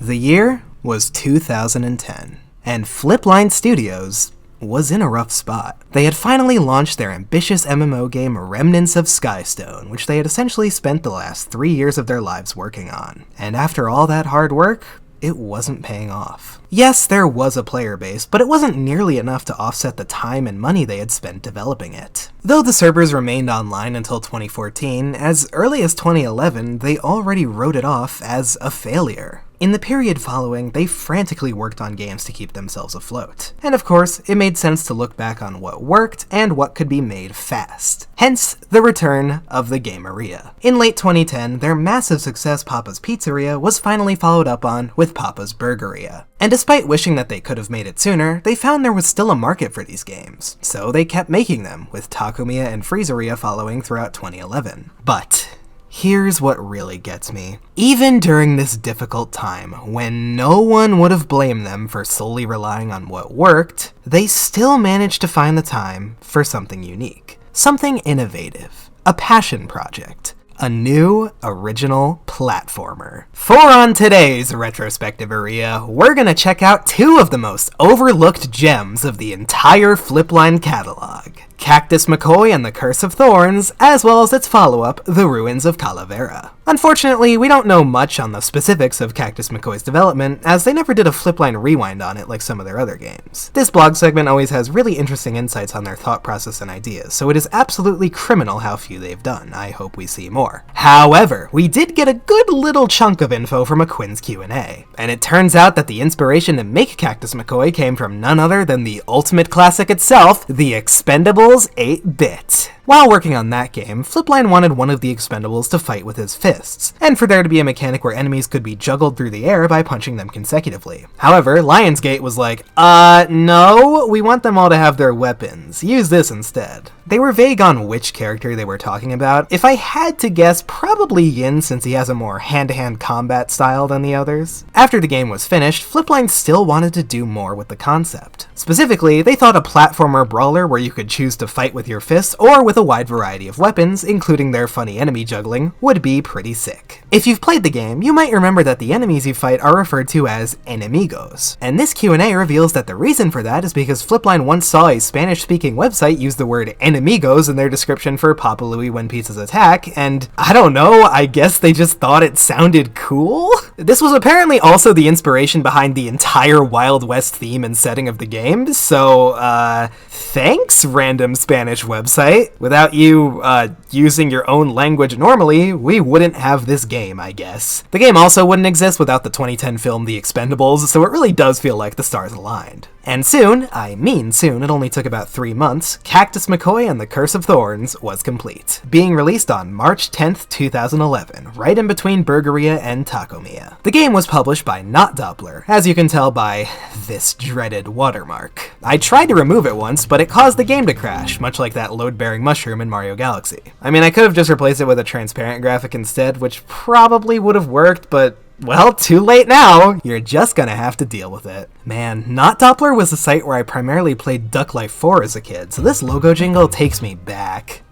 The year was 2010, and Flipline Studios was in a rough spot. They had finally launched their ambitious MMO game Remnants of Skystone, which they had essentially spent the last 3 years of their lives working on. And after all that hard work, it wasn't paying off. Yes, there was a player base, but it wasn't nearly enough to offset the time and money they had spent developing it. Though the servers remained online until 2014, as early as 2011, they already wrote it off as a failure. In the period following, they frantically worked on games to keep themselves afloat. And of course, it made sense to look back on what worked and what could be made fast. Hence, the return of the Gameria. In late 2010, their massive success Papa's Pizzeria was finally followed up on with Papa's Burgeria. And despite wishing that they could have made it sooner, they found there was still a market for these games. So they kept making them, with Takumiya and Freezeria following throughout 2011. But here's what really gets me. Even during this difficult time, when no one would have blamed them for solely relying on what worked, they still managed to find the time for something unique. Something innovative. A passion project. A new, original platformer. For on today's Retrospectiveria, we're gonna check out two of the most overlooked gems of the entire Flipline catalog. Cactus McCoy and the Curse of Thorns, as well as its follow-up, The Ruins of Calavera. Unfortunately, we don't know much on the specifics of Cactus McCoy's development, as they never did a Flipline rewind on it like some of their other games. This blog segment always has really interesting insights on their thought process and ideas, so it is absolutely criminal how few they've done. I hope we see more. However, we did get a good little chunk of info from a Quinn's Q&A, and it turns out that the inspiration to make Cactus McCoy came from none other than the ultimate classic itself, the Expendables 8-bit. While working on that game, Flipline wanted one of the Expendables to fight with his fists, and for there to be a mechanic where enemies could be juggled through the air by punching them consecutively. However, Lionsgate was like, no, we want them all to have their weapons. Use this instead. They were vague on which character they were talking about. If I had to guess, probably Yin, since he has a more hand-to-hand combat style than the others. After the game was finished, Flipline still wanted to do more with the concept. Specifically, they thought a platformer brawler where you could choose to fight with your fists or with a wide variety of weapons, including their funny enemy juggling, would be pretty sick. If you've played the game, you might remember that the enemies you fight are referred to as enemigos. And this Q&A reveals that the reason for that is because Flipline once saw a Spanish-speaking website use the word enemigos in their description for Papa Louie when pizzas attack, and I don't know, I guess they just thought it sounded cool? This was apparently also the inspiration behind the entire Wild West theme and setting of the game, so, thanks, random Spanish website. Without you, using your own language normally, we wouldn't have this game, I guess. The game also wouldn't exist without the 2010 film The Expendables, so it really does feel like the stars aligned. And soon, I mean soon, it only took about 3 months, Cactus McCoy and the Curse of Thorns was complete, being released on March 10th, 2011, right in between Burgeria and Takumiya. The game was published by Not Doppler, as you can tell by this dreaded watermark. I tried to remove it once, but it caused the game to crash, much like that load-bearing mushroom in Mario Galaxy. I mean, I could have just replaced it with a transparent graphic instead, which probably would have worked, but well, too late now. You're just gonna have to deal with it. Man, Not Doppler was a site where I primarily played Duck Life 4 as a kid, so this logo jingle takes me back.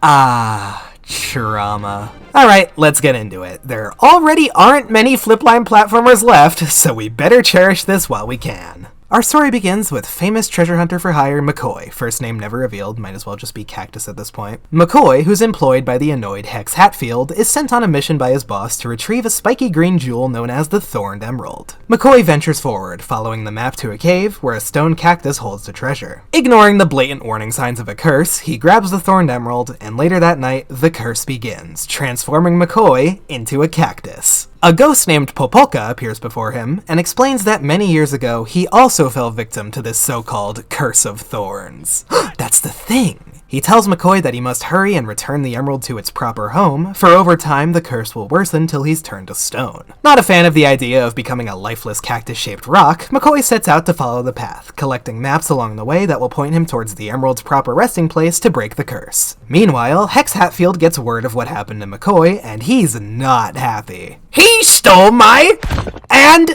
Trauma. Alright, let's get into it. There already aren't many Flipline platformers left, so we better cherish this while we can. Our story begins with famous treasure hunter for hire McCoy, first name never revealed, might as well just be Cactus at this point. McCoy, who's employed by the annoyed Hex Hatfield, is sent on a mission by his boss to retrieve a spiky green jewel known as the Thorned Emerald. McCoy ventures forward, following the map to a cave where a stone cactus holds the treasure. Ignoring the blatant warning signs of a curse, he grabs the Thorned Emerald, and later that night, the curse begins, transforming McCoy into a cactus. A ghost named Popolka appears before him, and explains that many years ago, he also fell victim to this so-called Curse of Thorns. That's the thing! He tells McCoy that he must hurry and return the emerald to its proper home, for over time the curse will worsen till he's turned to stone. Not a fan of the idea of becoming a lifeless cactus-shaped rock, McCoy sets out to follow the path, collecting maps along the way that will point him towards the emerald's proper resting place to break the curse. Meanwhile, Hex Hatfield gets word of what happened to McCoy, and he's not happy. He stole my... and...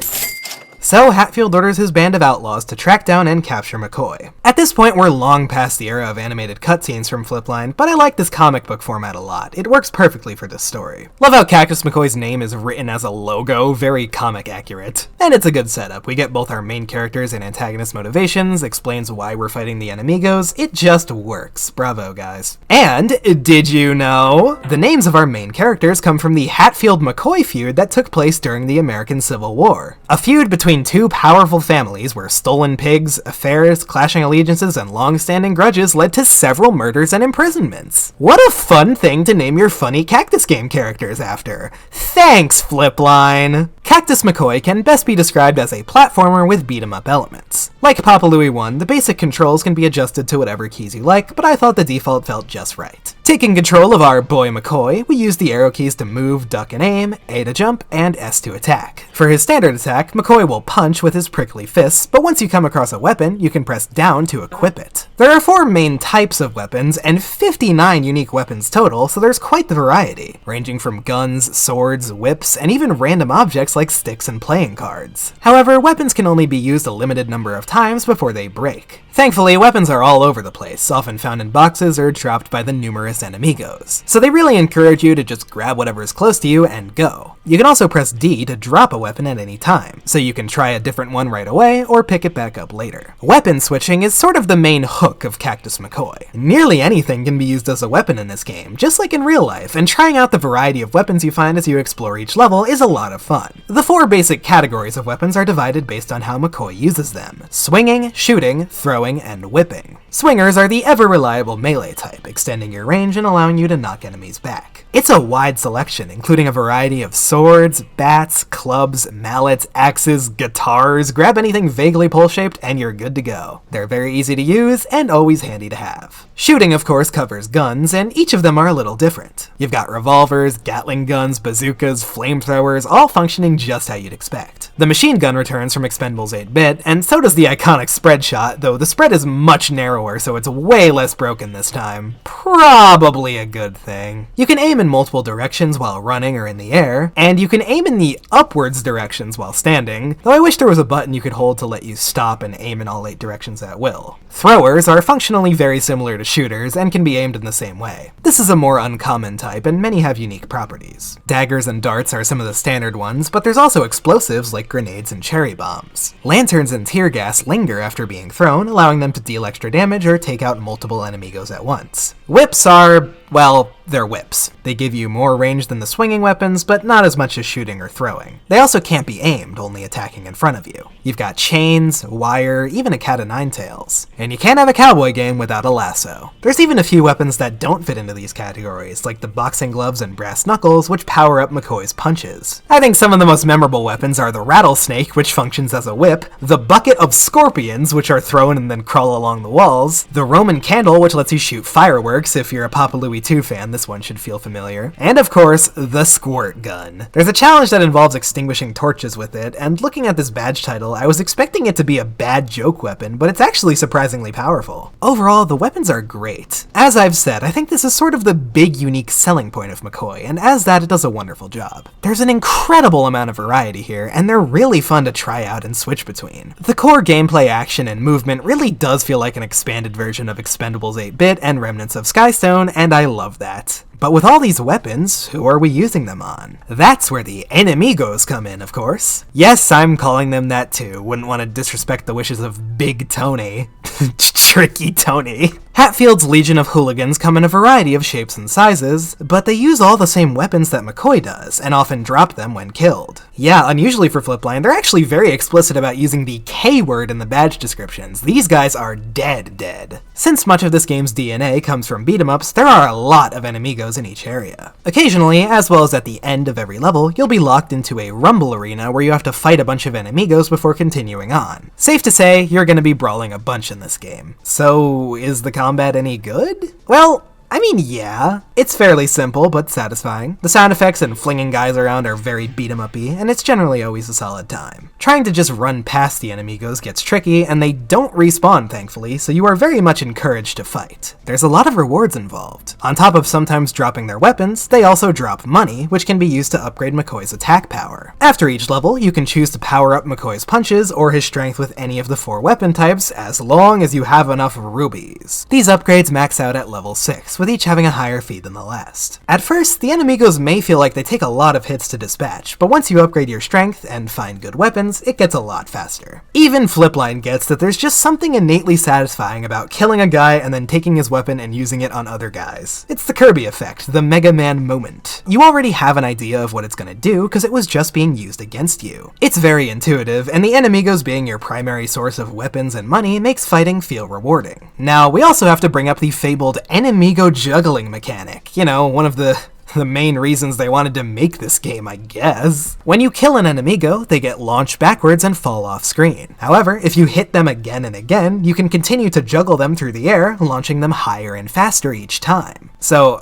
So Hatfield orders his band of outlaws to track down and capture McCoy. At this point, we're long past the era of animated cutscenes from Flipline, but I like this comic book format a lot. It works perfectly for this story. Love how Cactus McCoy's name is written as a logo, very comic accurate. And it's a good setup. We get both our main characters and antagonist motivations, explains why we're fighting the enemigos. It just works. Bravo, guys. And, did you know? The names of our main characters come from the Hatfield-McCoy feud that took place during the American Civil War. A feud between two powerful families where stolen pigs, affairs, clashing allegiances, and long-standing grudges led to several murders and imprisonments. What a fun thing to name your funny Cactus game characters after. Thanks, Flipline! Cactus McCoy can best be described as a platformer with beat-em-up elements. Like Papa Louie 1, the basic controls can be adjusted to whatever keys you like, but I thought the default felt just right. Taking control of our boy McCoy, we use the arrow keys to move, duck, and aim, A to jump, and S to attack. For his standard attack, McCoy will punch with his prickly fists, but once you come across a weapon, you can press down to equip it. There are 4 main types of weapons, and 59 unique weapons total, so there's quite the variety, ranging from guns, swords, whips, and even random objects like sticks and playing cards. However, weapons can only be used a limited number of times before they break. Thankfully, weapons are all over the place, often found in boxes or dropped by the numerous enemigos, so they really encourage you to just grab whatever is close to you and go. You can also press D to drop a weapon at any time, so you can try a different one right away or pick it back up later. Weapon switching is sort of the main hook of Cactus McCoy. Nearly anything can be used as a weapon in this game, just like in real life, and trying out the variety of weapons you find as you explore each level is a lot of fun. The 4 basic categories of weapons are divided based on how McCoy uses them: swinging, shooting, throwing, and whipping. Swingers are the ever-reliable melee type, extending your range and allowing you to knock enemies back. It's a wide selection, including a variety of swords, bats, clubs, mallets, axes, guitars. Grab anything vaguely pole-shaped and you're good to go. They're very easy to use and always handy to have. Shooting, of course, covers guns, and each of them are a little different. You've got revolvers, Gatling guns, bazookas, flamethrowers, all functioning just how you'd expect. The machine gun returns from Expendables 8-bit, and so does the iconic spread shot, though the spread is much narrower, so it's way less broken this time. Probably a good thing. You can aim in multiple directions while running or in the air, and you can aim in the upwards directions while standing, though I wish there was a button you could hold to let you stop and aim in all 8 directions at will. Throwers are functionally very similar to shooters and can be aimed in the same way. This is a more uncommon type, and many have unique properties. Daggers and darts are some of the standard ones, but there's also explosives like grenades and cherry bombs. Lanterns and tear gas linger after being thrown, allowing them to deal extra damage or take out multiple enemigos at once. Whips are, well, they're whips. They give you more range than the swinging weapons, but not as much as shooting or throwing. They also can't be aimed, only attacking in front of you. You've got chains, wire, even a cat o' nine tails. And you can't have a cowboy game without a lasso. There's even a few weapons that don't fit into these categories, like the boxing gloves and brass knuckles, which power up McCoy's punches. I think some of the most memorable weapons are the rattlesnake, which functions as a whip, the bucket of scorpions, which are thrown and then crawl along the walls, the Roman candle, which lets you shoot fireworks. If you're a Papa Louie 2 fan, this one should feel familiar. And of course, the squirt gun. There's a challenge that involves extinguishing torches with it, and looking at this badge title, I was expecting it to be a bad joke weapon, but it's actually surprisingly powerful. Overall, the weapons are great. As I've said, I think this is sort of the big unique selling point of McCoy, and as that, it does a wonderful job. There's an incredible amount of variety here, and they're really fun to try out and switch between. The core gameplay, action, and movement really does feel like an expanded version of Expendables 8-bit and remnants of Skystone, and I love that. But with all these weapons, who are we using them on? That's where the enemigos come in, of course. Yes, I'm calling them that too. Wouldn't want to disrespect the wishes of Big Tony. Tricky Tony. Hatfield's Legion of Hooligans come in a variety of shapes and sizes, but they use all the same weapons that McCoy does, and often drop them when killed. Yeah, unusually for Flipline, they're actually very explicit about using the K word in the badge descriptions. These guys are dead. Since much of this game's DNA comes from beat-em-ups, there are a lot of enemigos in each area. Occasionally, as well as at the end of every level, you'll be locked into a rumble arena where you have to fight a bunch of enemigos before continuing on. Safe to say, you're gonna be brawling a bunch in this game. So, is the combat any good? Well, I mean, yeah. It's fairly simple, but satisfying. The sound effects and flinging guys around are very beat-em-up-y, and it's generally always a solid time. Trying to just run past the enemigos gets tricky, and they don't respawn, thankfully, so you are very much encouraged to fight. There's a lot of rewards involved. On top of sometimes dropping their weapons, they also drop money, which can be used to upgrade McCoy's attack power. After each level, you can choose to power up McCoy's punches or his strength with any of the 4 weapon types, as long as you have enough rubies. These upgrades max out at level 6, with each having a higher feed than the last. At first, the enemigos may feel like they take a lot of hits to dispatch, but once you upgrade your strength and find good weapons, it gets a lot faster. Even Flipline gets that there's just something innately satisfying about killing a guy and then taking his weapon and using it on other guys. It's the Kirby effect, the Mega Man moment. You already have an idea of what it's gonna do because it was just being used against you. It's very intuitive, and the enemigos being your primary source of weapons and money makes fighting feel rewarding. Now, we also have to bring up the fabled enemigo juggling mechanic. You know, one of the main reasons they wanted to make this game, I guess. When you kill an enemigo, they get launched backwards and fall off screen. However, if you hit them again and again, you can continue to juggle them through the air, launching them higher and faster each time. So,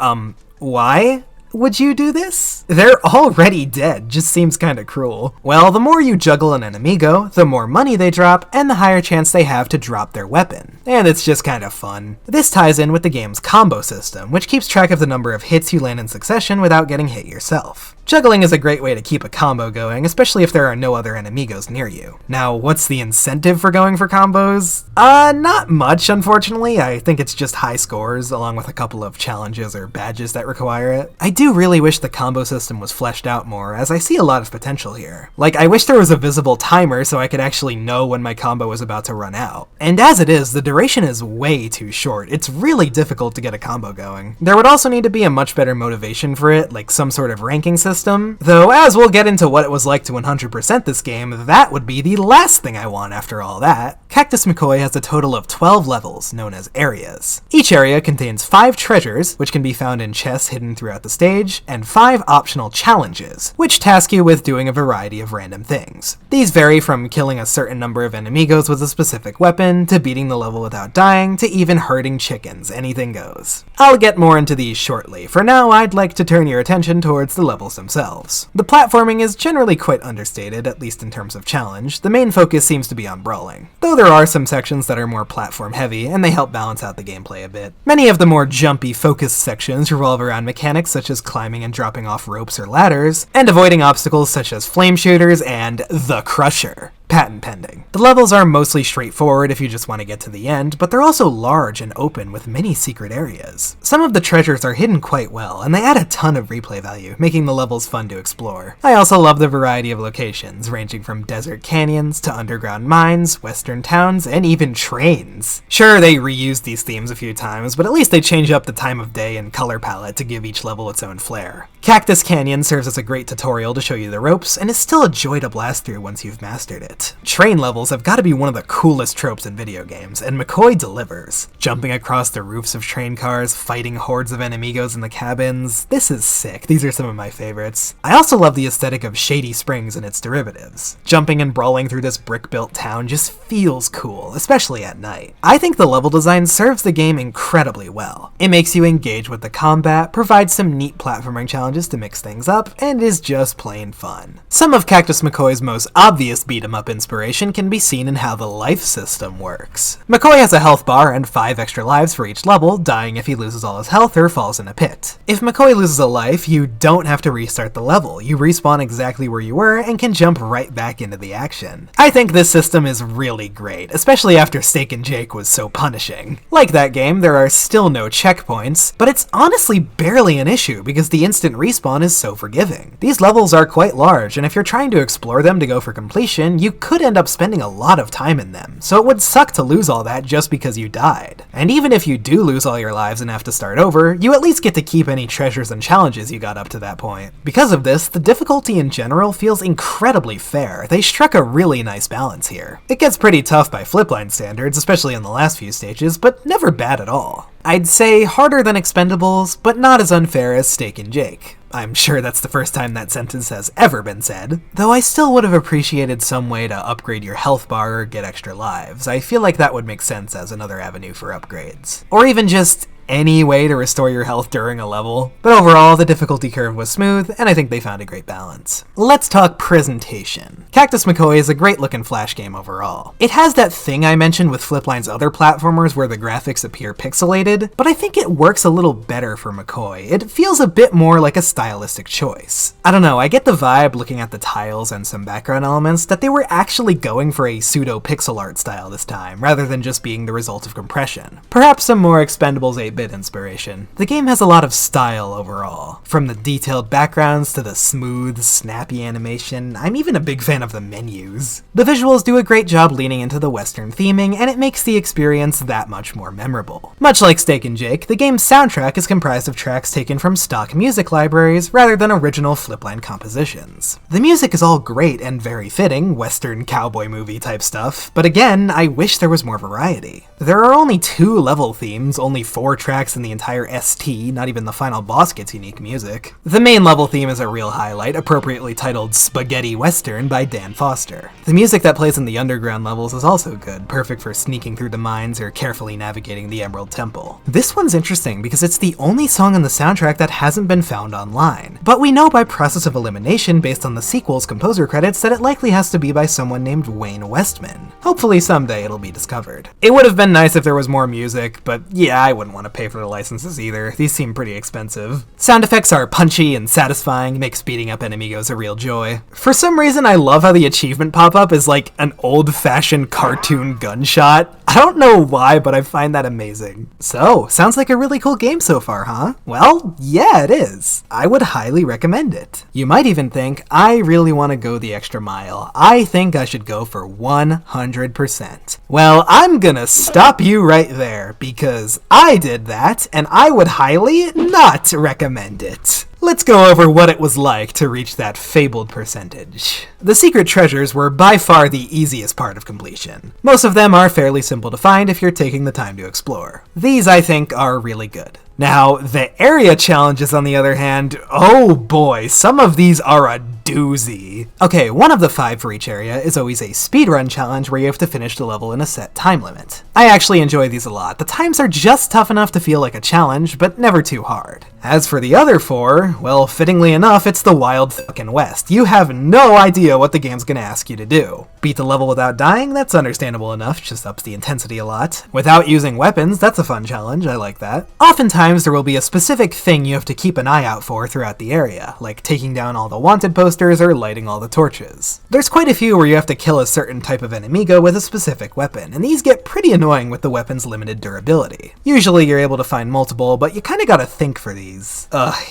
why would you do this? They're already dead, just seems kinda cruel. Well, the more you juggle an enemigo, the more money they drop, and the higher chance they have to drop their weapon. And it's just kinda fun. This ties in with the game's combo system, which keeps track of the number of hits you land in succession without getting hit yourself. Juggling is a great way to keep a combo going, especially if there are no other enemigos near you. Now, what's the incentive for going for combos? Not much, unfortunately. I think it's just high scores, along with a couple of challenges or badges that require it. I do really wish the combo system was fleshed out more, as I see a lot of potential here. Like, I wish there was a visible timer so I could actually know when my combo was about to run out. And as it is, the duration is way too short. It's really difficult to get a combo going. There would also need to be a much better motivation for it, like some sort of ranking system. Though, as we'll get into what it was like to 100% this game, that would be the last thing I want after all that. Cactus McCoy has a total of 12 levels, known as areas. Each area contains 5 treasures, which can be found in chests hidden throughout the stage, and 5 optional challenges, which task you with doing a variety of random things. These vary from killing a certain number of enemigos with a specific weapon, to beating the level without dying, to even herding chickens. Anything goes. I'll get more into these shortly. For now, I'd like to turn your attention towards the levels themselves. The platforming is generally quite understated, at least in terms of challenge. The main focus seems to be on brawling, though there are some sections that are more platform heavy, and they help balance out the gameplay a bit. Many of the more jumpy, focused sections revolve around mechanics such as climbing and dropping off ropes or ladders, and avoiding obstacles such as flame shooters and the Crusher. Patent pending. The levels are mostly straightforward if you just want to get to the end, but they're also large and open with many secret areas. Some of the treasures are hidden quite well, and they add a ton of replay value, making the levels fun to explore. I also love the variety of locations, ranging from desert canyons to underground mines, western towns, and even trains. Sure, they reused these themes a few times, but at least they change up the time of day and color palette to give each level its own flair. Cactus Canyon serves as a great tutorial to show you the ropes, and is still a joy to blast through once you've mastered it. Train levels have got to be one of the coolest tropes in video games, and McCoy delivers. Jumping across the roofs of train cars, fighting hordes of enemigos in the cabins. This is sick. These are some of my favorites. I also love the aesthetic of Shady Springs and its derivatives. Jumping and brawling through this brick-built town just feels cool, especially at night. I think the level design serves the game incredibly well. It makes you engage with the combat, provides some neat platforming challenges to mix things up, and is just plain fun. Some of Cactus McCoy's most obvious beat-em-up inspiration can be seen in how the life system works. McCoy has a health bar and 5 extra lives for each level, dying if he loses all his health or falls in a pit. If McCoy loses a life, you don't have to restart the level. You respawn exactly where you were and can jump right back into the action. I think this system is really great, especially after Steak and Jake was so punishing. Like that game, there are still no checkpoints, but it's honestly barely an issue because the instant respawn is so forgiving. These levels are quite large, and if you're trying to explore them to go for completion, you could end up spending a lot of time in them, so it would suck to lose all that just because you died. And even if you do lose all your lives and have to start over, you at least get to keep any treasures and challenges you got up to that point. Because of this, the difficulty in general feels incredibly fair. They struck a really nice balance here. It gets pretty tough by Flipline standards, especially in the last few stages, but never bad at all. I'd say harder than Expendables, but not as unfair as Steak and Jake. I'm sure that's the first time that sentence has ever been said, though I still would have appreciated some way to upgrade your health bar or get extra lives. I feel like that would make sense as another avenue for upgrades. Or even just any way to restore your health during a level. But overall, the difficulty curve was smooth, and I think they found a great balance. Let's talk presentation. Cactus McCoy is a great looking Flash game overall. It has that thing I mentioned with Flipline's other platformers where the graphics appear pixelated, but I think it works a little better for McCoy. It feels a bit more like a stylistic choice. I don't know, I get the vibe looking at the tiles and some background elements that they were actually going for a pseudo pixel art style this time, rather than just being the result of compression. Perhaps some more Expendables 8-bit inspiration. The game has a lot of style overall. From the detailed backgrounds to the smooth, snappy animation, I'm even a big fan of the menus. The visuals do a great job leaning into the Western theming, and it makes the experience that much more memorable. Much like Steak and Jake, the game's soundtrack is comprised of tracks taken from stock music libraries rather than original Flipline compositions. The music is all great and very fitting, Western cowboy movie type stuff, but again, I wish there was more variety. There are only 2 level themes, only 4 tracks in the entire ST, not even the final boss gets unique music. The main level theme is a real highlight, appropriately titled Spaghetti Western by Dan Foster. The music that plays in the underground levels is also good, perfect for sneaking through the mines or carefully navigating the Emerald Temple. This one's interesting because it's the only song on the soundtrack that hasn't been found online, but we know by process of elimination based on the sequel's composer credits that it likely has to be by someone named Wayne Westman. Hopefully someday it'll be discovered. It would have been nice if there was more music, but yeah, I wouldn't want to pay for the licenses either. These seem pretty expensive. Sound effects are punchy and satisfying, makes beating up enemigos a real joy. For some reason, I love how the achievement pop-up is like an old-fashioned cartoon gunshot. I don't know why, but I find that amazing. So, sounds like a really cool game so far, huh? Well, yeah, it is. I would highly recommend it. You might even think, I really want to go the extra mile. I think I should go for 100%. Well, I'm gonna stop you right there, because I did that, and I would highly not recommend it. Let's go over what it was like to reach that fabled percentage. The secret treasures were by far the easiest part of completion. Most of them are fairly simple to find if you're taking the time to explore. These, I think, are really good. Now, the area challenges, on the other hand, oh boy, some of these are a doozy. Okay, one of the 5 for each area is always a speedrun challenge where you have to finish the level in a set time limit. I actually enjoy these a lot. The times are just tough enough to feel like a challenge, but never too hard. As for the other 4, well, fittingly enough, it's the Wild fucking West. You have no idea what the game's gonna ask you to do. Beat the level without dying? That's understandable enough, just ups the intensity a lot. Without using weapons? That's a fun challenge, I like that. Oftentimes there will be a specific thing you have to keep an eye out for throughout the area, like taking down all the wanted posters or lighting all the torches. There's quite a few where you have to kill a certain type of enemigo with a specific weapon, and these get pretty annoying with the weapon's limited durability. Usually you're able to find multiple, but you kinda gotta think for these.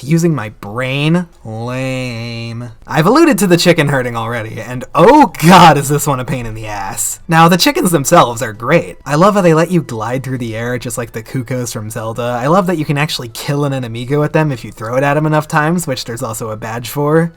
Using my brain? Lame. I've alluded to the chicken herding already, and oh god is this one a pain in the ass. Now, the chickens themselves are great. I love how they let you glide through the air just like the Cuckoos from Zelda. I love that you can actually kill an enemigo with them if you throw it at them enough times, which there's also a badge for.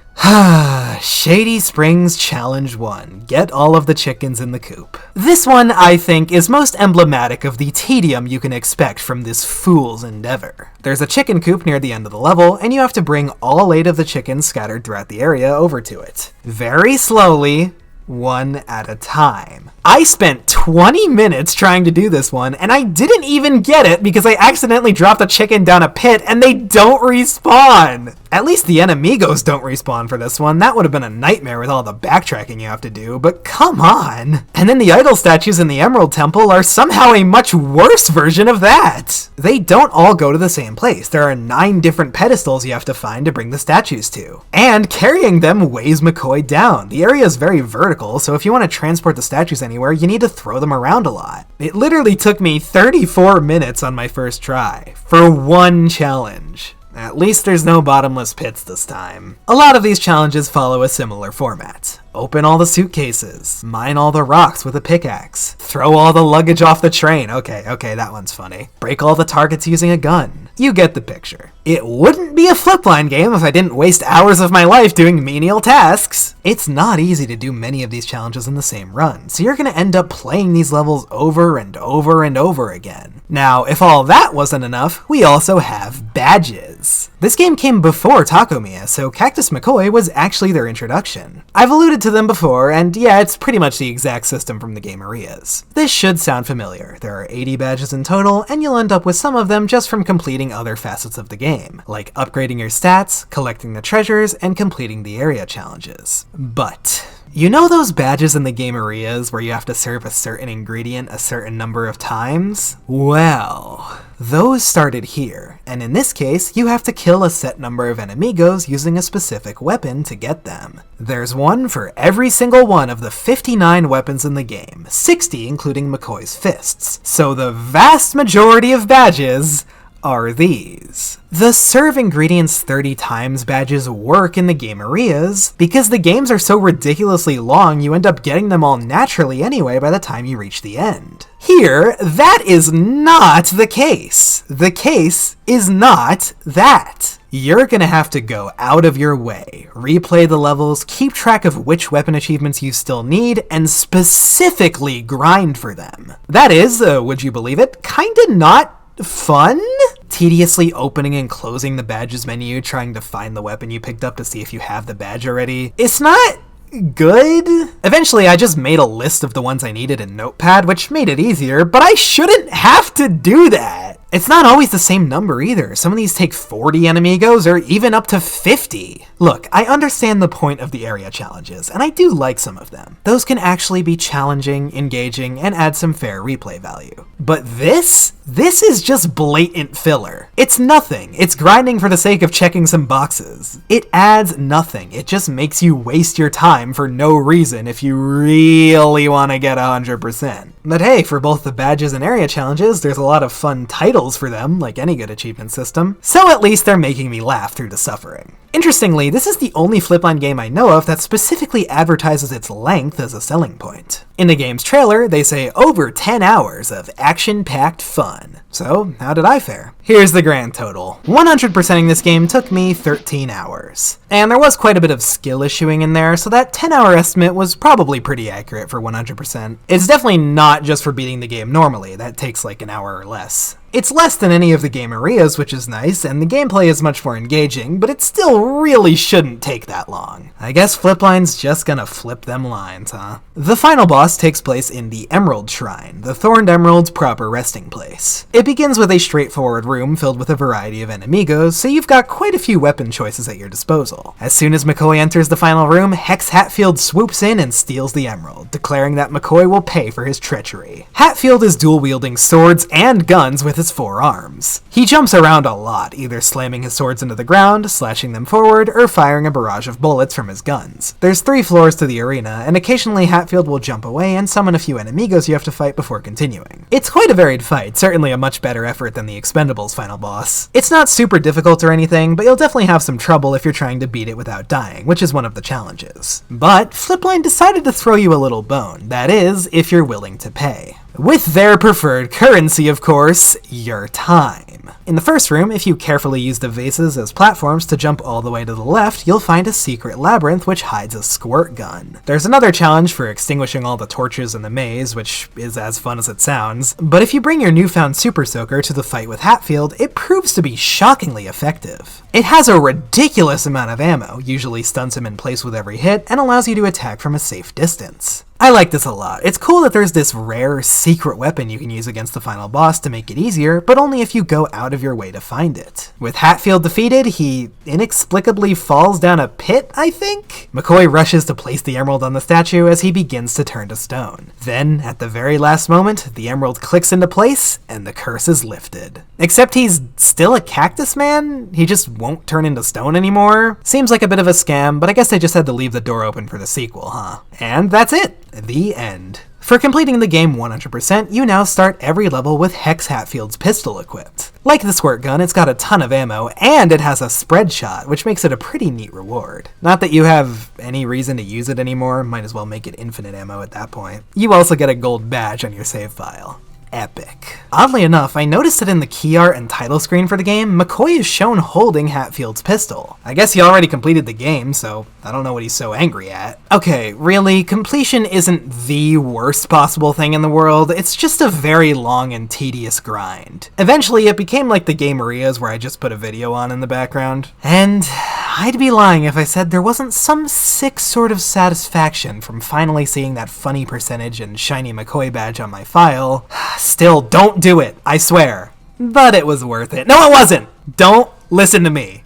Shady Springs Challenge 1. Get all of the chickens in the coop. This one, I think, is most emblematic of the tedium you can expect from this fool's endeavor. There's a chicken coop near the end of the level, and you have to bring all 8 of the chickens scattered throughout the area over to it. Very slowly, one at a time. I spent 20 minutes trying to do this one, and I didn't even get it because I accidentally dropped a chicken down a pit and they don't respawn! At least the enemigos don't respawn for this one. That would have been a nightmare with all the backtracking you have to do, but come on! And then the idol statues in the Emerald Temple are somehow a much worse version of that! They don't all go to the same place. There are 9 different pedestals you have to find to bring the statues to. And carrying them weighs McCoy down. The area is very vertical, so if you want to transport the statues anywhere, you need to throw them around a lot. It literally took me 34 minutes on my first try, for one challenge. At least there's no bottomless pits this time. A lot of these challenges follow a similar format. Open all the suitcases, mine all the rocks with a pickaxe, throw all the luggage off the train, okay, that one's funny, break all the targets using a gun. You get the picture. It wouldn't be a Flipline game if I didn't waste hours of my life doing menial tasks. It's not easy to do many of these challenges in the same run, so you're gonna end up playing these levels over and over and over again. Now, if all that wasn't enough, we also have badges. is. This game came before Takomiya, so Cactus McCoy was actually their introduction. I've alluded to them before, and yeah, it's pretty much the exact system from the game Areas. This should sound familiar. There are 80 badges in total, and you'll end up with some of them just from completing other facets of the game, like upgrading your stats, collecting the treasures, and completing the area challenges. But you know those badges in the game Areas where you have to serve a certain ingredient a certain number of times? Well, those started here, and in this case, you have to kill a set number of enemigos using a specific weapon to get them. There's one for every single one of the 59 weapons in the game, 60 including McCoy's fists. So the vast majority of badges are these. The serve ingredients 30 times badges work in the game Areas because the games are so ridiculously long you end up getting them all naturally anyway by the time you reach the end. Here, that is not the case. The case is not that. You're gonna have to go out of your way, replay the levels, keep track of which weapon achievements you still need, and specifically grind for them. That is, would you believe it, kinda not fun? Tediously opening and closing the badges menu, trying to find the weapon you picked up to see if you have the badge already. It's not good. Eventually, I just made a list of the ones I needed in Notepad, which made it easier, but I shouldn't have to do that. It's not always the same number either. Some of these take 40 enemigos or even up to 50. Look, I understand the point of the area challenges, and I do like some of them. Those can actually be challenging, engaging, and add some fair replay value. But this is just blatant filler. It's nothing. It's grinding for the sake of checking some boxes. It adds nothing. It just makes you waste your time for no reason if you really want to get 100%. But hey, for both the badges and area challenges, there's a lot of fun titles for them, like any good achievement system. So at least they're making me laugh through the suffering. Interestingly, this is the only Flipline game I know of that specifically advertises its length as a selling point. In the game's trailer, they say over 10 hours of action-packed fun. So, how did I fare? Here's the grand total. 100%ing this game took me 13 hours. And there was quite a bit of skill issuing in there, so that 10-hour estimate was probably pretty accurate for 100%. It's definitely not just for beating the game normally, that takes like an hour or less. It's less than any of the game Areas, which is nice, and the gameplay is much more engaging, but it still really shouldn't take that long. I guess Flipline's just gonna flip them lines, huh? The final boss takes place in the Emerald Shrine, the Thorned Emerald's proper resting place. It begins with a straightforward room filled with a variety of enemigos, so you've got quite a few weapon choices at your disposal. As soon as McCoy enters the final room, Hex Hatfield swoops in and steals the emerald, declaring that McCoy will pay for his treachery. Hatfield is dual-wielding swords and guns with his 4 arms. He jumps around a lot, either slamming his swords into the ground, slashing them forward, or firing a barrage of bullets from his guns. There's 3 floors to the arena, and occasionally Hatfield will jump away and summon a few enemigos you have to fight before continuing. It's quite a varied fight, certainly a much better effort than the Expendables final boss. It's not super difficult or anything, but you'll definitely have some trouble if you're trying to beat it without dying, which is one of the challenges. But Flipline decided to throw you a little bone, that is, if you're willing to pay. With their preferred currency, of course, your time. In the first room, if you carefully use the vases as platforms to jump all the way to the left, you'll find a secret labyrinth which hides a squirt gun. There's another challenge for extinguishing all the torches in the maze, which is as fun as it sounds, but if you bring your newfound Super Soaker to the fight with Hatfield, it proves to be shockingly effective. It has a ridiculous amount of ammo, usually stuns him in place with every hit, and allows you to attack from a safe distance. I like this a lot. It's cool that there's this rare secret weapon you can use against the final boss to make it easier, but only if you go out of your way to find it. With Hatfield defeated, he inexplicably falls down a pit, I think? McCoy rushes to place the emerald on the statue as he begins to turn to stone. Then, at the very last moment, the emerald clicks into place, and the curse is lifted. Except he's still a cactus man? He just won't turn into stone anymore? Seems like a bit of a scam, but I guess they just had to leave the door open for the sequel, huh? And that's it. The end. For completing the game 100%, you now start every level with Hex Hatfield's pistol equipped. Like the squirt gun, it's got a ton of ammo, and it has a spread shot, which makes it a pretty neat reward. Not that you have any reason to use it anymore, might as well make it infinite ammo at that point. You also get a gold badge on your save file. epic. Oddly enough, I noticed that in the key art and title screen for the game, McCoy is shown holding Hatfield's pistol. I guess he already completed the game, so I don't know what he's so angry at. Okay, really, completion isn't the worst possible thing in the world, it's just a very long and tedious grind. Eventually, it became like the Gamerias where I just put a video on in the background. And I'd be lying if I said there wasn't some sick sort of satisfaction from finally seeing that funny percentage and shiny McCoy badge on my file. Still, don't do it, I swear. But it was worth it. No, it wasn't! Don't listen to me.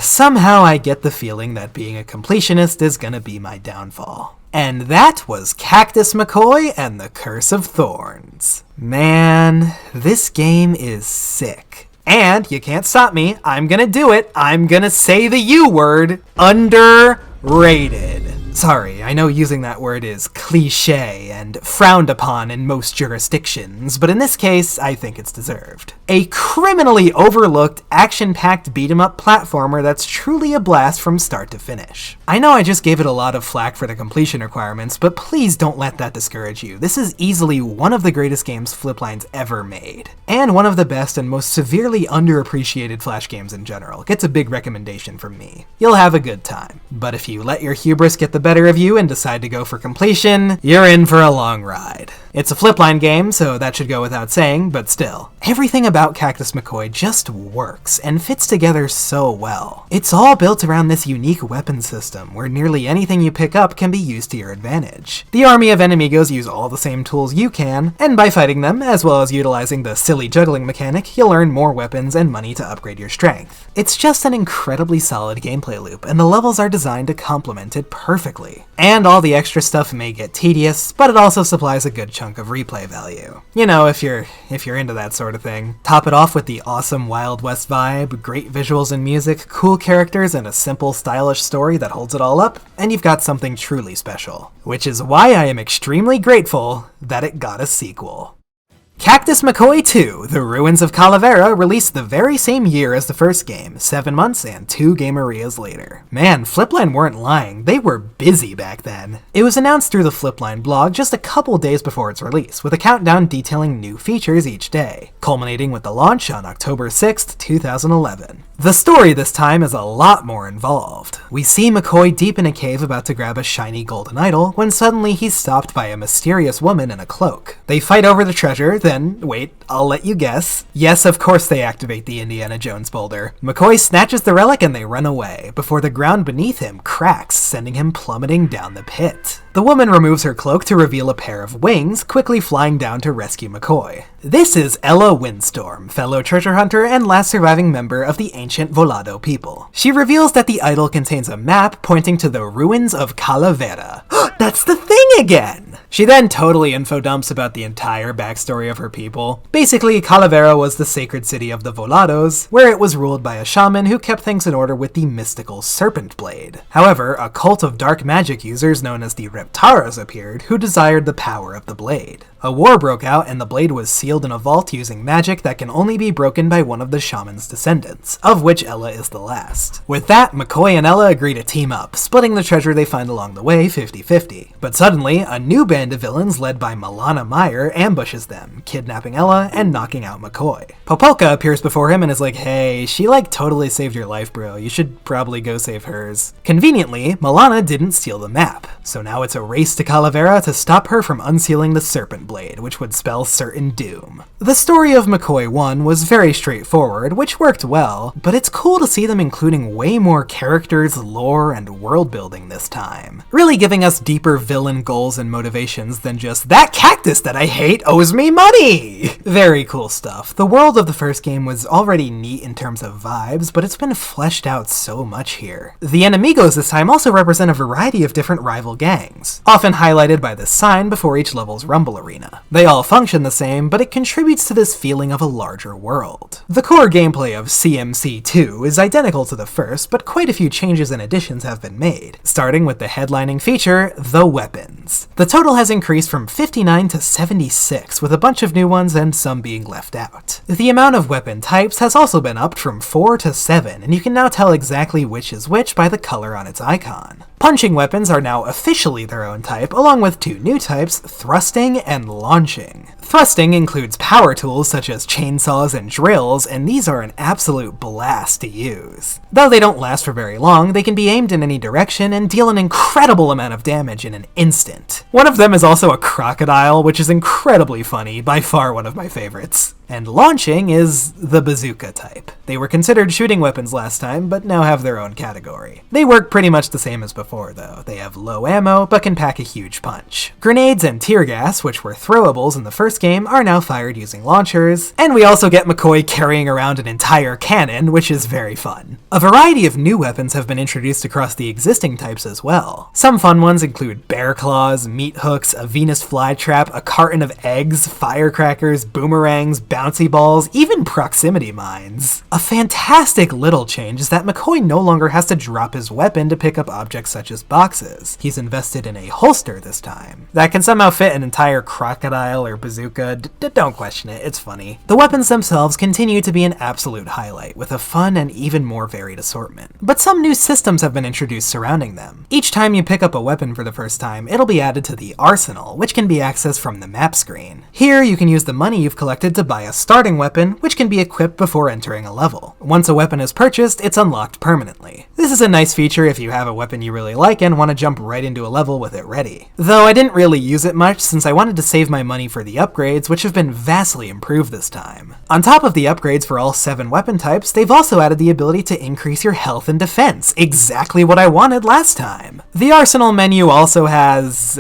Somehow I get the feeling that being a completionist is gonna be my downfall. And that was Cactus McCoy and the Curse of Thorns. Man, this game is sick. And you can't stop me, I'm gonna do it, I'm gonna say the U word, underrated. Sorry, I know using that word is cliché and frowned upon in most jurisdictions, but in this case, I think it's deserved. A criminally overlooked, action-packed beat-em-up platformer that's truly a blast from start to finish. I know I just gave it a lot of flack for the completion requirements, but please don't let that discourage you. This is easily one of the greatest games Flipline's ever made, and one of the best and most severely underappreciated Flash games in general. Gets a big recommendation from me. You'll have a good time, but if you let your hubris get the better of you and decide to go for completion, you're in for a long ride. It's a Flipline game, so that should go without saying, but still. Everything about Cactus McCoy just works and fits together so well. It's all built around this unique weapon system, where nearly anything you pick up can be used to your advantage. The army of enemigos use all the same tools you can, and by fighting them, as well as utilizing the silly juggling mechanic, you'll earn more weapons and money to upgrade your strength. It's just an incredibly solid gameplay loop, and the levels are designed to complement it perfectly. And all the extra stuff may get tedious, but it also supplies a good chunk of replay value. You know, if you're into that sort of thing. Top it off with the awesome Wild West vibe, great visuals and music, cool characters, and a simple, stylish story that holds it all up, and you've got something truly special. Which is why I am extremely grateful that it got a sequel. Cactus McCoy 2, The Ruins of Calavera, released the very same year as the first game, 7 months and 2 Gamerias later. Man, Flipline weren't lying, they were busy back then. It was announced through the Flipline blog just a couple days before its release, with a countdown detailing new features each day, culminating with the launch on October 6th, 2011. The story this time is a lot more involved. We see McCoy deep in a cave about to grab a shiny golden idol, when suddenly he's stopped by a mysterious woman in a cloak. They fight over the treasure, then, wait, I'll let you guess. Yes, of course they activate the Indiana Jones boulder. McCoy snatches the relic and they run away, before the ground beneath him cracks, sending him plummeting down the pit. The woman removes her cloak to reveal a pair of wings, quickly flying down to rescue McCoy. This is Ella Windstorm, fellow treasure hunter and last surviving member of the ancient Volado people. She reveals that the idol contains a map pointing to the ruins of Calavera. That's the thing again! She then totally info dumps about the entire backstory of her people. Basically, Calavera was the sacred city of the Volados, where it was ruled by a shaman who kept things in order with the mystical Serpent Blade. However, a cult of dark magic users known as the Reptaras appeared, who desired the power of the blade. A war broke out and the blade was sealed in a vault using magic that can only be broken by one of the shaman's descendants, of which Ella is the last. With that, McCoy and Ella agree to team up, splitting the treasure they find along the way 50-50. But suddenly, a new band of villains led by Milana Meyer ambushes them, kidnapping Ella and knocking out McCoy. Popolka appears before him and is like, hey, she totally saved your life, bro, you should probably go save hers. Conveniently, Milana didn't steal the map, so now it's a race to Calavera to stop her from unsealing the Serpent Blade, which would spell certain doom. The story of McCoy 1 was very straightforward, which worked well, but it's cool to see them including way more characters, lore, and world building this time. Really giving us deeper villain goals and motivations than just, that cactus that I hate owes me money! Very cool stuff. The world of the first game was already neat in terms of vibes, but it's been fleshed out so much here. The enemigos this time also represent a variety of different rival gangs, often highlighted by this sign before each level's rumble arena. They all function the same, but it contributes to this feeling of a larger world. The core gameplay of CMC2 is identical to the first, but quite a few changes and additions have been made, starting with the headlining feature, the weapons. The total has increased from 59 to 76, with a bunch of new ones and some being left out. The amount of weapon types has also been upped from 4 to 7, and you can now tell exactly which is which by the color on its icon. Punching weapons are now officially their own type, along with 2 new types, thrusting and launching. Thrusting includes power tools such as chainsaws and drills, and these are an absolute blast to use. Though they don't last for very long, they can be aimed in any direction and deal an incredible amount of damage in an instant. One of them is also a crocodile, which is incredibly funny, by far one of my favorites. And launching is the bazooka type. They were considered shooting weapons last time, but now have their own category. They work pretty much the same as before, though. They have low ammo, but can pack a huge punch. Grenades and tear gas, which were throwables in the first game, are now fired using launchers, and we also get McCoy carrying around an entire cannon, which is very fun. A variety of new weapons have been introduced across the existing types as well. Some fun ones include bear claws, meat hooks, a Venus flytrap, a carton of eggs, firecrackers, boomerangs, bouncy balls, even proximity mines. A fantastic little change is that McCoy no longer has to drop his weapon to pick up objects such as boxes. He's invested in a holster this time. That can somehow fit an entire crocodile or bazooka. Don't question it, it's funny. The weapons themselves continue to be an absolute highlight, with a fun and even more varied assortment. But some new systems have been introduced surrounding them. Each time you pick up a weapon for the first time, it'll be added to the arsenal, which can be accessed from the map screen. Here, you can use the money you've collected to buy a starting weapon, which can be equipped before entering a level. Once a weapon is purchased, it's unlocked permanently. This is a nice feature if you have a weapon you really like and want to jump right into a level with it ready. Though I didn't really use it much since I wanted to save my money for the upgrades, which have been vastly improved this time. On top of the upgrades for all 7 weapon types, they've also added the ability to increase your health and defense, exactly what I wanted last time. The arsenal menu also has,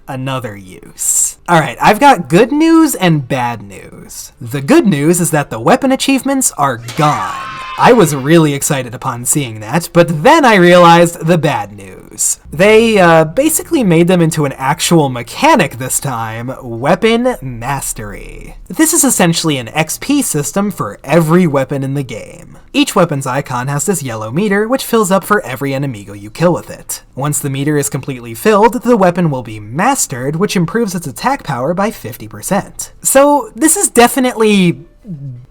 another use. Alright, I've got good news and bad news. The good news is that the weapon achievements are gone. I was really excited upon seeing that, but then I realized the bad news. They basically made them into an actual mechanic this time, Weapon Mastery. This is essentially an XP system for every weapon in the game. Each weapon's icon has this yellow meter, which fills up for every enemigo you kill with it. Once the meter is completely filled, the weapon will be mastered, which improves its attack power by 50%. So this is definitely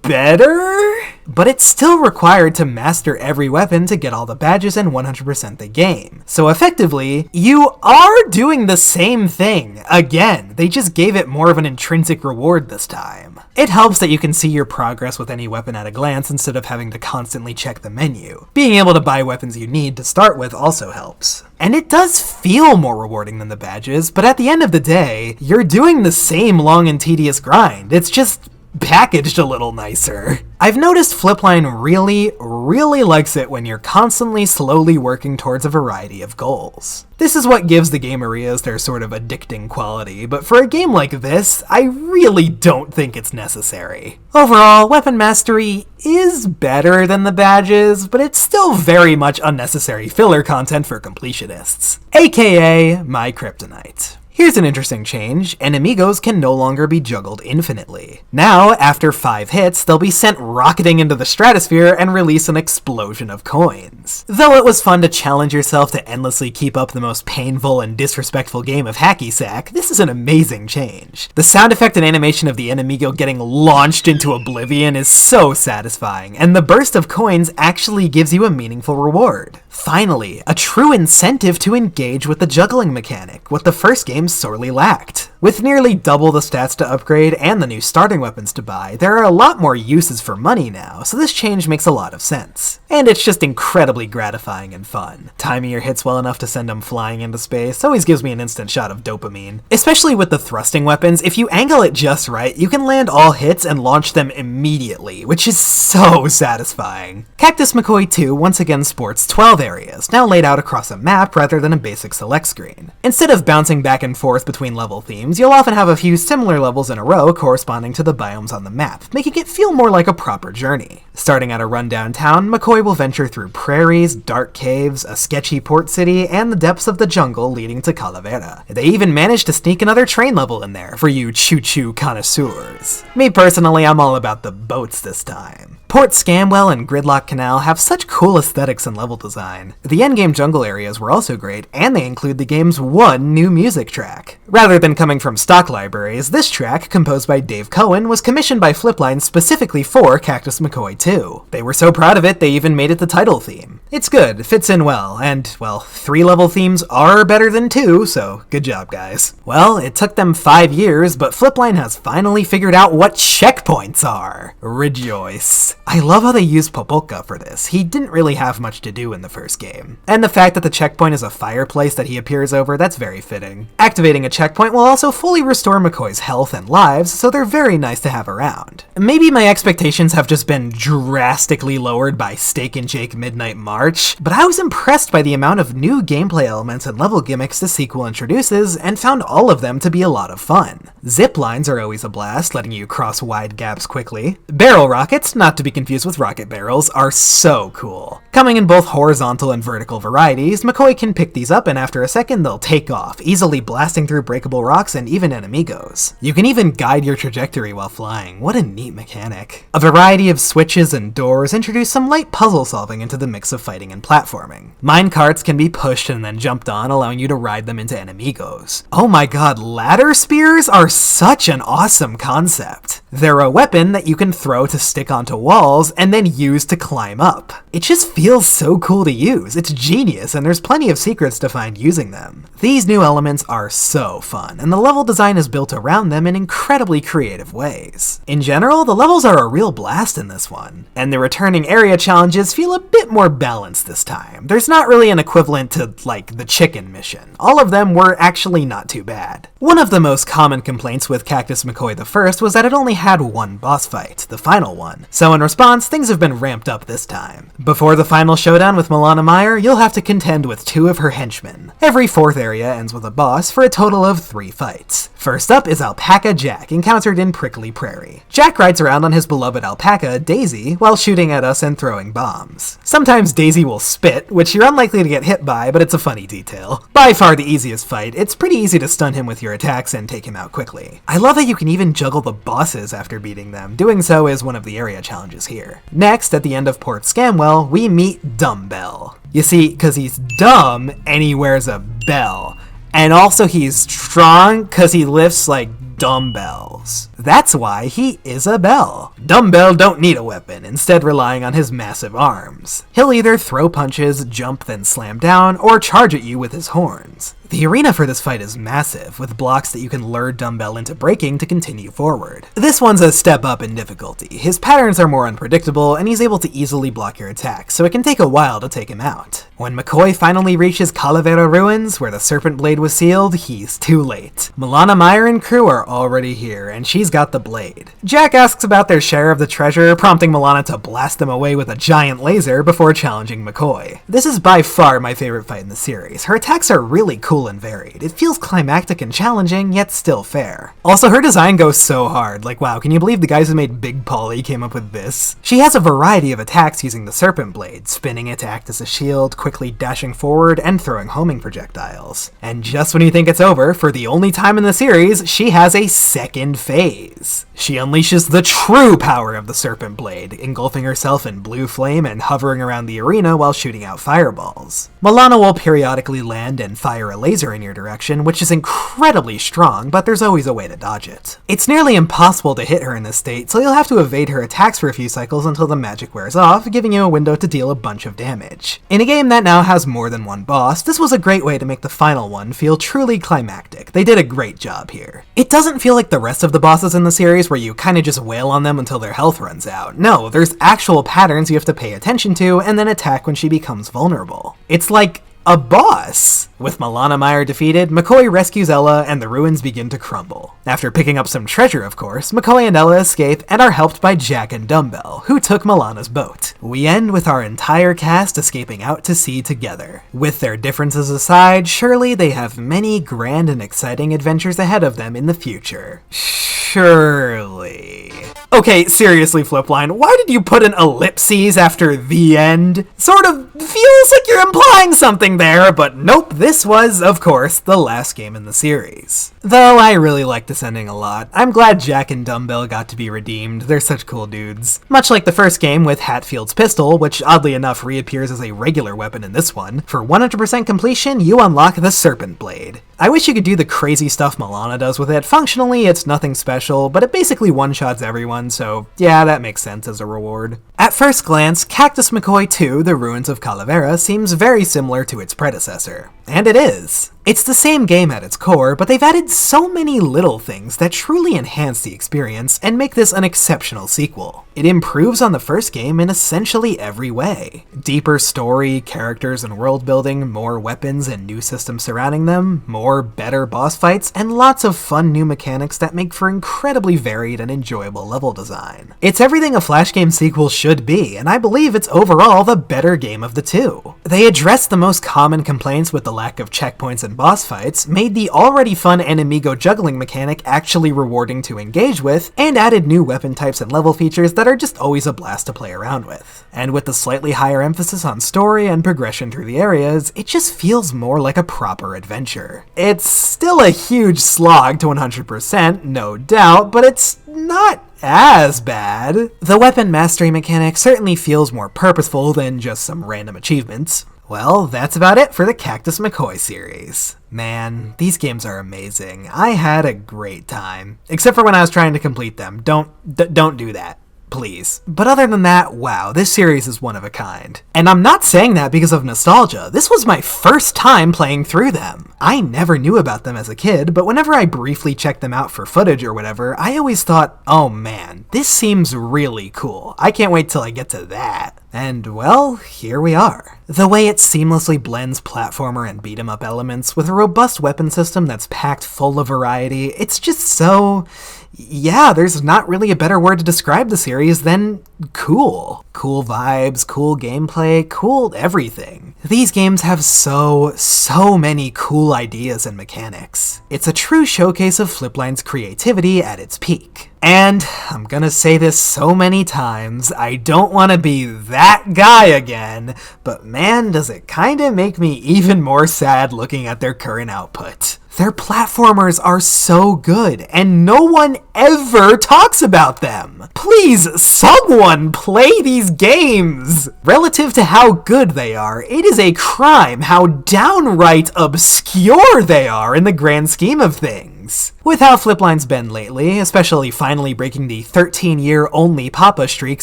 better? But it's still required to master every weapon to get all the badges and 100% the game. So effectively, you are doing the same thing again. They just gave it more of an intrinsic reward this time. It helps that you can see your progress with any weapon at a glance instead of having to constantly check the menu. Being able to buy weapons you need to start with also helps. And it does feel more rewarding than the badges, but at the end of the day, you're doing the same long and tedious grind. It's just packaged a little nicer. I've noticed Flipline really likes it when you're constantly slowly working towards a variety of goals. This is what gives the game areas their sort of addicting quality, but for a game like this, I really don't think it's necessary. Overall, Weapon Mastery is better than the badges, but it's still very much unnecessary filler content for completionists. AKA my kryptonite. Here's an interesting change. Enemigos can no longer be juggled infinitely. Now, after 5 hits, they'll be sent rocketing into the stratosphere and release an explosion of coins. Though it was fun to challenge yourself to endlessly keep up the most painful and disrespectful game of hacky sack, this is an amazing change. The sound effect and animation of the enemigo getting launched into oblivion is so satisfying, and the burst of coins actually gives you a meaningful reward. Finally, a true incentive to engage with the juggling mechanic, what the first game sorely lacked. With nearly double the stats to upgrade and the new starting weapons to buy, there are a lot more uses for money now, so this change makes a lot of sense. And it's just incredibly gratifying and fun. Timing your hits well enough to send them flying into space always gives me an instant shot of dopamine. Especially with the thrusting weapons, if you angle it just right, you can land all hits and launch them immediately, which is so satisfying. Cactus McCoy 2 once again sports 12 areas, now laid out across a map rather than a basic select screen. Instead of bouncing back and forth between level themes, you'll often have a few similar levels in a row corresponding to the biomes on the map, making it feel more like a proper journey. Starting at a rundown town, McCoy will venture through prairies, dark caves, a sketchy port city, and the depths of the jungle leading to Calavera. They even managed to sneak another train level in there for you choo-choo connoisseurs. Me personally, I'm all about the boats this time. Port Scamwell and Gridlock Canal have such cool aesthetics and level design. The endgame jungle areas were also great, and they include the game's one new music track. Rather than coming from stock libraries, this track, composed by Dave Cohen, was commissioned by Flipline specifically for Cactus McCoy 2. They were so proud of it, they even made it the title theme. It's good, fits in well, and, well, 3 level themes are better than 2, so good job, guys. Well, it took them 5 years, but Flipline has finally figured out what checkpoints are. Rejoice. I love how they used Popolka for this. He didn't really have much to do in the first game. And the fact that the checkpoint is a fireplace that he appears over, that's very fitting. Activating a checkpoint will also fully restore McCoy's health and lives, so they're very nice to have around. Maybe my expectations have just been drastically lowered by Steak and Jake Midnight March, but I was impressed by the amount of new gameplay elements and level gimmicks the sequel introduces, and found all of them to be a lot of fun. Zip lines are always a blast, letting you cross wide gaps quickly. Barrel rockets, not to be confused with rocket barrels, are so cool. Coming in both horizontal and vertical varieties, McCoy can pick these up and after a second they'll take off, easily blasting through breakable rocks and even enemigos. You can even guide your trajectory while flying. What a neat mechanic. A variety of switches and doors introduce some light puzzle solving into the mix of fighting and platforming. Mine carts can be pushed and then jumped on, allowing you to ride them into enemigos. Oh my god, ladder spears are such an awesome concept. They're a weapon that you can throw to stick onto walls and then use to climb up. It just feels so cool to use. It's genius, and there's plenty of secrets to find using them. These new elements are so fun, and the level design is built around them in incredibly creative ways. In general, the levels are a real blast in this one, and the returning area challenges feel a bit more balanced this time. There's not really an equivalent to, like, the chicken mission. All of them were actually not too bad. One of the most common complaints with Cactus McCoy the First was that it only had one boss fight, the final one. So in response, things have been ramped up this time. Before the final showdown with Milana Meyer, you'll have to contend with 2 of her henchmen. Every 4th area ends with a boss for a total of 3 fights. First up is Alpaca Jack, encountered in Prickly Prairie. Jack rides around on his beloved alpaca, Daisy, while shooting at us and throwing bombs. Sometimes Daisy will spit, which you're unlikely to get hit by, but it's a funny detail. By far the easiest fight, it's pretty easy to stun him with your attacks and take him out quickly. I love that you can even juggle the bosses after beating them. Doing so is one of the area challenges here. Next, at the end of Port Scamwell, we meet Dumbbell. You see, because he's dumb and he wears a bell. And also he's strong because he lifts like dumbbells. That's why he is a bell. Dumbbell don't need a weapon, instead relying on his massive arms. He'll either throw punches, jump then slam down, or charge at you with his horns. The arena for this fight is massive, with blocks that you can lure Dumbbell into breaking to continue forward. This one's a step up in difficulty. His patterns are more unpredictable, and he's able to easily block your attacks, so it can take a while to take him out. When McCoy finally reaches Calavera Ruins, where the Serpent Blade was sealed, he's too late. Milana Meyer and crew are already here, and she's got the blade. Jack asks about their share of the treasure, prompting Milana to blast them away with a giant laser before challenging McCoy. This is by far my favorite fight in the series. Her attacks are really cool and varied. It feels climactic and challenging, yet still fair. Also, her design goes so hard. Like, wow, can you believe the guys who made Big Polly came up with this? She has a variety of attacks using the Serpent Blade, spinning it to act as a shield, quickly dashing forward, and throwing homing projectiles. And just when you think it's over, for the only time in the series, she has a second phase. She unleashes the true power of the Serpent Blade, engulfing herself in blue flame and hovering around the arena while shooting out fireballs. Milana will periodically land and fire a laser in your direction, which is incredibly strong, but there's always a way to dodge it. It's nearly impossible to hit her in this state, so you'll have to evade her attacks for a few cycles until the magic wears off, giving you a window to deal a bunch of damage. In a game that now has more than one boss, this was a great way to make the final one feel truly climactic. They did a great job here. It doesn't feel like the rest of the bosses in the series where you kinda just wail on them until their health runs out. No, there's actual patterns you have to pay attention to and then attack when she becomes vulnerable. It's like a boss! With Milana Meyer defeated, McCoy rescues Ella and the ruins begin to crumble. After picking up some treasure, of course, McCoy and Ella escape and are helped by Jack and Dumbbell, who took Milana's boat. We end with our entire cast escaping out to sea together. With their differences aside, surely they have many grand and exciting adventures ahead of them in the future. Surely. Okay, seriously, Flipline, why did you put an ellipses after the end? Sort of feels like you're implying something there, but nope, this was, of course, the last game in the series. Though I really like this ending a lot. I'm glad Jack and Dumbbell got to be redeemed, they're such cool dudes. Much like the first game with Hatfield's pistol, which oddly enough reappears as a regular weapon in this one, for 100% completion, you unlock the Serpent Blade. I wish you could do the crazy stuff Milana does with it. Functionally, it's nothing special, but it basically one-shots everyone, one, so yeah, that makes sense as a reward. At first glance, Cactus McCoy 2: The Ruins of Calavera seems very similar to its predecessor. And it is. It's the same game at its core, but they've added so many little things that truly enhance the experience and make this an exceptional sequel. It improves on the first game in essentially every way. Deeper story, characters and world building, more weapons and new systems surrounding them, more better boss fights, and lots of fun new mechanics that make for incredibly varied and enjoyable level design. It's everything a Flash game sequel should be, and I believe it's overall the better game of the two. They addressed the most common complaints with the lack of checkpoints and boss fights, made the already fun enemigo juggling mechanic actually rewarding to engage with, and added new weapon types and level features that are just always a blast to play around with. And with the slightly higher emphasis on story and progression through the areas, it just feels more like a proper adventure. It's still a huge slog to 100%, no doubt, but it's not as bad. The weapon mastery mechanic certainly feels more purposeful than just some random achievements. Well, that's about it for the Cactus McCoy series. Man, these games are amazing. I had a great time. Except for when I was trying to complete them. Don't do that. Please. But other than that, wow, this series is one of a kind. And I'm not saying that because of nostalgia. This was my first time playing through them. I never knew about them as a kid, but whenever I briefly checked them out for footage or whatever, I always thought, oh man, this seems really cool. I can't wait till I get to that. And well, here we are. The way it seamlessly blends platformer and beat-em-up elements with a robust weapon system that's packed full of variety, it's just so... yeah, there's not really a better word to describe the series than cool. Cool vibes, cool gameplay, cool everything. These games have so many cool ideas and mechanics. It's a true showcase of Flipline's creativity at its peak. And I'm gonna say this so many times, I don't want to be that guy again, but man, does it kinda make me even more sad looking at their current output. Their platformers are so good, and no one ever talks about them. Please, someone play these games! Relative to how good they are, it is a crime how downright obscure they are in the grand scheme of things. With how Flipline's been lately, especially finally breaking the 13-year only Papa streak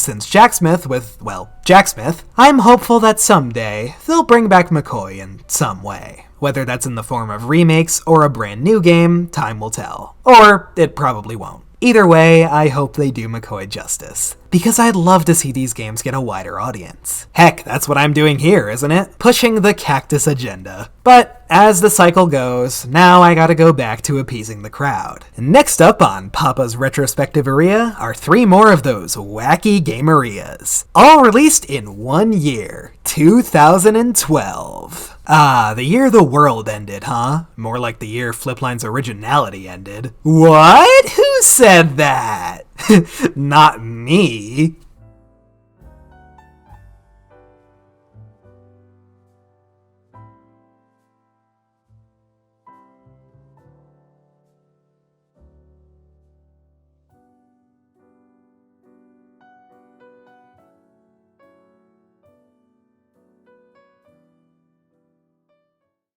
since Jack Smith with, well, Jack Smith, I'm hopeful that someday they'll bring back McCoy in some way. Whether that's in the form of remakes or a brand new game, time will tell. Or it probably won't. Either way, I hope they do McCoy justice. Because I'd love to see these games get a wider audience. Heck, that's what I'm doing here, isn't it? Pushing the Cactus agenda. But as the cycle goes, now I gotta go back to appeasing the crowd. Next up on Papa's Retrospectiveria are 3 more of those wacky gamerias. All released in 1 year, 2012. Ah, the year the world ended, huh? More like the year Flipline's originality ended. What? Who said that? Not me.